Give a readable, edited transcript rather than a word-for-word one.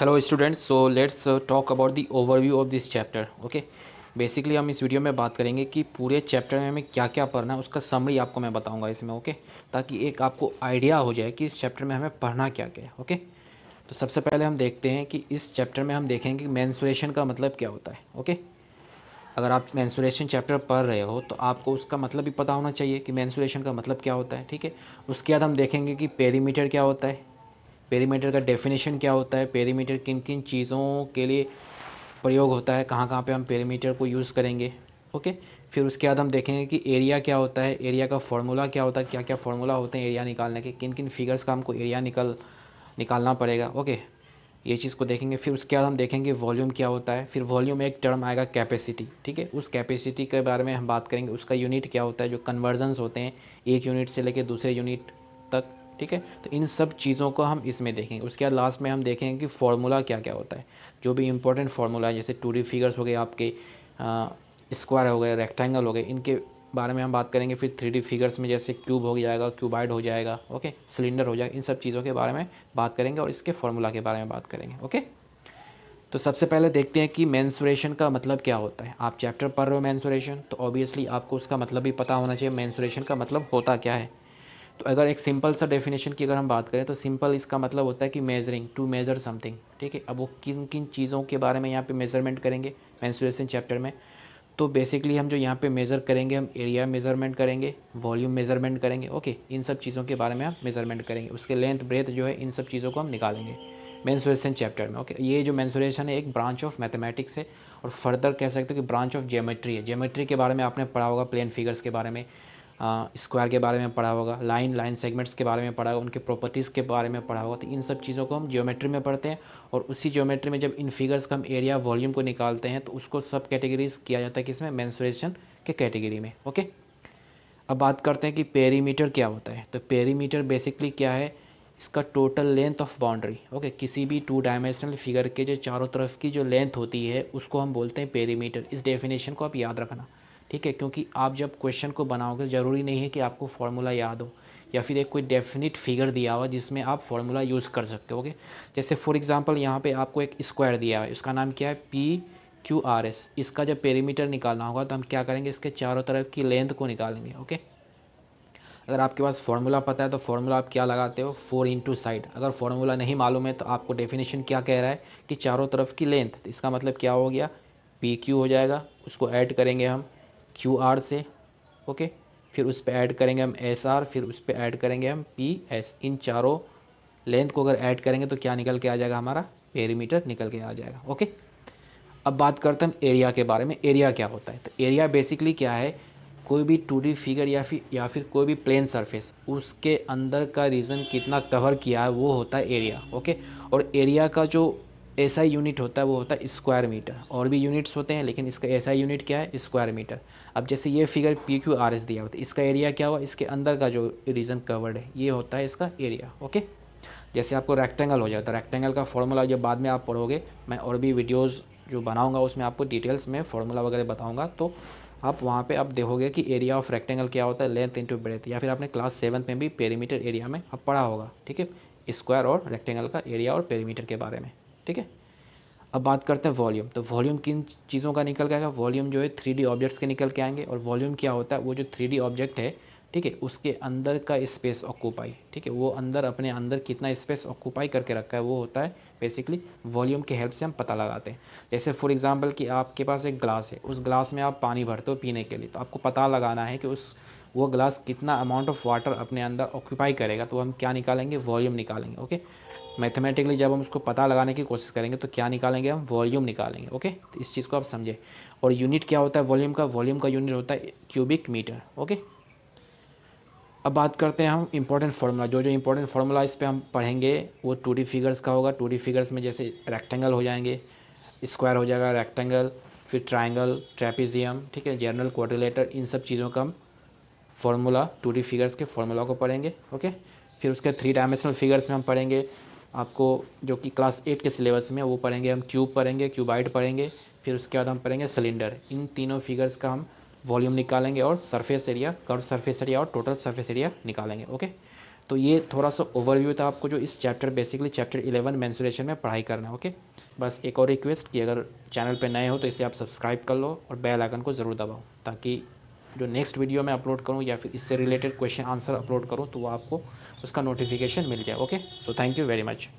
Hello students, so let's talk about the overview of this chapter. Okay, basically हम इस video में बात करेंगे कि पूरे चैप्टर में हमें क्या क्या पढ़ना है, उसका समरी आपको मैं बताऊंगा इसमें। ओके, ताकि एक आपको आइडिया हो जाए कि इस चैप्टर में हमें पढ़ना क्या क्या है। ओके, तो सबसे पहले हम देखते हैं कि इस चैप्टर में हम देखेंगे कि मेंस्ट्रुएशन का मतलब क्या होता है। ओके, अगर आप मेंस्ट्रुएशन चैप्टर पढ़ रहे हो तो आपको उसका मतलब भी पता होना चाहिए कि मेंस्ट्रुएशन का मतलब क्या होता है। ठीक है, उसके बाद हम देखेंगे कि पेरीमीटर क्या होता है, पेरीमीटर का डेफिनेशन क्या होता है, पेरीमीटर किन किन चीज़ों के लिए प्रयोग होता है, कहाँ कहाँ पे हम पेरीमीटर को यूज़ करेंगे। ओके, फिर उसके बाद हम देखेंगे कि एरिया क्या होता है, एरिया का फॉर्मूला क्या होता है, क्या क्या फार्मूला होते हैं एरिया निकालने के, किन किन फिगर्स का हमको एरिया निकालना पड़ेगा। ओके, ये चीज़ को देखेंगे। फिर उसके बाद हम देखेंगे वॉल्यूम क्या होता है, फिर वॉल्यूम में एक टर्म आएगा कैपेसिटी। ठीक है, उस कैपेसिटी के बारे में हम बात करेंगे, उसका यूनिट क्या होता है, जो कन्वर्जन्स होते हैं एक यूनिट से लेकर दूसरे यूनिट तक। ठीक है, तो इन सब चीज़ों को हम इसमें देखेंगे। उसके बाद लास्ट में हम देखेंगे कि फार्मूला क्या क्या होता है, जो भी इंपॉर्टेंट फार्मूला है, जैसे 2D फिगर्स हो गए आपके, स्क्वायर हो गए, रेक्टेंगल हो गए, इनके बारे में हम बात करेंगे। फिर 3D फिगर्स में जैसे क्यूब हो जाएगा, क्यूबाइड हो जाएगा, ओके, सिलेंडर हो जाएगा, इन सब चीज़ों के बारे में बात करेंगे और इसके फार्मूला के बारे में बात करेंगे। ओके, तो सबसे पहले देखते हैं कि मेंस्ट्रुएशन का मतलब क्या होता है। आप चैप्टर पढ़ रहे हो मेंस्ट्रुएशन, तो ऑब्वियसली आपको उसका मतलब भी पता होना चाहिए, मेंस्ट्रुएशन का मतलब होता क्या है। तो अगर एक सिंपल सा डेफिनेशन की अगर हम बात करें तो सिंपल इसका मतलब होता है कि मेजरिंग, टू मेजर समथिंग। ठीक है, अब वो किन किन चीज़ों के बारे में यहाँ पे मेजरमेंट करेंगे मेंस्ट्रुएशन चैप्टर में। तो बेसिकली हम जो यहाँ पे मेज़र करेंगे, हम एरिया मेज़रमेंट करेंगे, वॉल्यूम मेज़रमेंट करेंगे। ओके, इन सब चीज़ों के बारे में हम मेज़रमेंट करेंगे, उसके लेंथ ब्रेथ जो है, इन सब चीज़ों को हम निकालेंगे मेंस्ट्रुएशन चैप्टर में। ओके, ये जो मेंस्ट्रुएशन है एक ब्रांच ऑफ मैथमेटिक्स है, और फर्दर कह सकते हो कि ब्रांच ऑफ ज्योमेट्री है। ज्योमेट्री के बारे में आपने पढ़ा होगा, प्लेन फिगर्स के बारे में, स्क्वायर के बारे में पढ़ा होगा, लाइन सेगमेंट्स के बारे में पढ़ा होगा, उनके प्रॉपर्टीज़ के बारे में पढ़ा होगा। तो इन सब चीज़ों को हम ज्योमेट्री में पढ़ते हैं, और उसी ज्योमेट्री में जब इन फिगर्स का हम एरिया वॉल्यूम को निकालते हैं तो उसको सब कैटेगरीज किया जाता है किसमें, मेंस्ट्रुएशन के कैटेगरी में। ओके, अब बात करते हैं कि पेरीमीटर क्या होता है। तो पेरीमीटर बेसिकली क्या है, इसका total length of boundary. Okay, किसी भी 2 डायमेंशनल फिगर के जो चारों तरफ की जो लेंथ होती है उसको हम बोलते हैं पेरीमीटर। इस डेफिनेशन को आप याद रखना। ठीक है, क्योंकि आप जब क्वेश्चन को बनाओगे ज़रूरी नहीं है कि आपको फार्मूला याद हो, या फिर एक कोई डेफिनिट फिगर दिया हुआ जिसमें आप फार्मूला यूज़ कर सकते हो। ओके, जैसे फॉर एग्जांपल यहाँ पे आपको एक स्क्वायर दिया है, उसका नाम क्या है, PQRS। इसका जब पेरीमीटर निकालना होगा तो हम क्या करेंगे, इसके चारों तरफ की लेंथ को निकालेंगे। ओके, अगर आपके पास फार्मूला पता है तो फार्मूला आप क्या लगाते हो, 4 इंटू साइड। अगर फार्मूला नहीं मालूम है तो आपको डेफिनेशन क्या कह रहा है कि चारों तरफ की लेंथ, तो इसका मतलब क्या हो गया, PQ हो जाएगा, उसको ऐड करेंगे हम QR से। ओके, फिर उस पर ऐड करेंगे हम SR, फिर उस पर ऐड करेंगे हम PS। इन चारों लेंथ को अगर ऐड करेंगे तो क्या निकल के आ जाएगा, हमारा पेरीमीटर निकल के आ जाएगा। ओके, अब बात करते हैं हम एरिया के बारे में। एरिया क्या होता है, तो एरिया बेसिकली क्या है, कोई भी 2D फिगर या फिर कोई भी प्लेन सरफेस, उसके अंदर का रीजन कितना कवर किया है वो होता है एरिया। ओके, और एरिया का जो ऐसा यूनिट होता है वो होता है स्क्वायर मीटर। और भी यूनिट्स होते हैं लेकिन इसका ऐसा यूनिट क्या है, स्क्वायर मीटर। अब जैसे ये फिगर PQRS दिया होता है, इसका एरिया क्या हुआ, इसके अंदर का जो रीजन कवर्ड है ये होता है इसका एरिया। ओके, जैसे आपको रेक्टेंगल हो जाता है, रेक्टेंगल का फॉर्मूला जब बाद में आप पढ़ोगे, मैं और भी वीडियोस जो बनाऊंगा उसमें आपको डिटेल्स में फार्मूला वगैरह बताऊंगा, तो आप वहाँ पे आप देखोगे कि एरिया ऑफ रेक्टेंगल क्या होता है, लेंथ इंटू ब्रेथ। या फिर आपने क्लास 7 में भी पेरीमीटर एरिया में आप पढ़ा होगा। ठीक है, स्क्वायर और रेक्टेंगल का एरिया और पेरीमीटर के बारे में। ठीक है, अब बात करते हैं वॉल्यूम। तो वॉल्यूम किन चीज़ों का निकल के आएगा, वॉल्यूम जो है 3D ऑब्जेक्ट्स के निकल के आएंगे। और वॉल्यूम क्या होता है, वो जो 3D ऑब्जेक्ट है, ठीक है, उसके अंदर का स्पेस ऑक्यूपाई। ठीक है, वो अंदर अपने अंदर कितना स्पेस ऑक्यूपाई करके रखा है वो होता है बेसिकली वॉल्यूम की हेल्प से हम पता लगाते हैं। जैसे फॉर एग्जांपल कि आपके पास एक ग्लास है, उस ग्लास में आप पानी भरते हो पीने के लिए, तो आपको पता लगाना है कि वो ग्लास कितना अमाउंट ऑफ वाटर अपने अंदर ऑक्यूपाई करेगा, तो हम क्या निकालेंगे, वॉल्यूम निकालेंगे। ओके, मैथमेटिकली जब हम उसको पता लगाने की कोशिश करेंगे तो क्या निकालेंगे, हम वॉल्यूम निकालेंगे। ओके, तो इस चीज़ को आप समझे। और यूनिट क्या होता है वॉल्यूम का, वॉल्यूम का यूनिट होता है क्यूबिक मीटर। ओके, अब बात करते हैं हम इंपॉर्टेंट फार्मूला। जो जो इंपॉर्टेंट फार्मूला इस पर हम पढ़ेंगे वो 2D फिगर्स का होगा। 2D फिगर्स में जैसे रेक्टेंगल हो जाएंगे, स्क्वायर हो जाएगा, रेक्टेंगल, फिर ट्राइंगल, ट्रेपीजियम, ठीक है, जनरल, क्वाड्रिलेटर, इन सब चीज़ों का हम फार्मूला 2D फिगर्स के फार्मूला को पढ़ेंगे। ओके, फिर उसके 3 डायमेंशनल फिगर्स में हम पढ़ेंगे, आपको जो कि क्लास 8 के सिलेबस में वो पढ़ेंगे, हम क्यूब पढ़ेंगे, क्यूबाइड पढ़ेंगे, फिर उसके बाद हम पढ़ेंगे सिलेंडर। इन तीनों फिगर्स का हम वॉल्यूम निकालेंगे और surface area, curve surface area और टोटल सरफेस एरिया निकालेंगे। ओके, तो ये थोड़ा सा ओवरव्यू था आपको जो इस चैप्टर बेसिकली चैप्टर 11 मेंस्ट्रुएशन में पढ़ाई करना है। ओके, बस एक और रिक्वेस्ट कि अगर चैनल पे नए हो तो इसे आप सब्सक्राइब कर लो और बेल आइकन को ज़रूर दबाओ, ताकि जो नेक्स्ट वीडियो मैं अपलोड करूँ या फिर इससे रिलेटेड क्वेश्चन आंसर अपलोड करूँ तो वो आपको उसका नोटिफिकेशन मिल जाए। Okay, so thank you very much.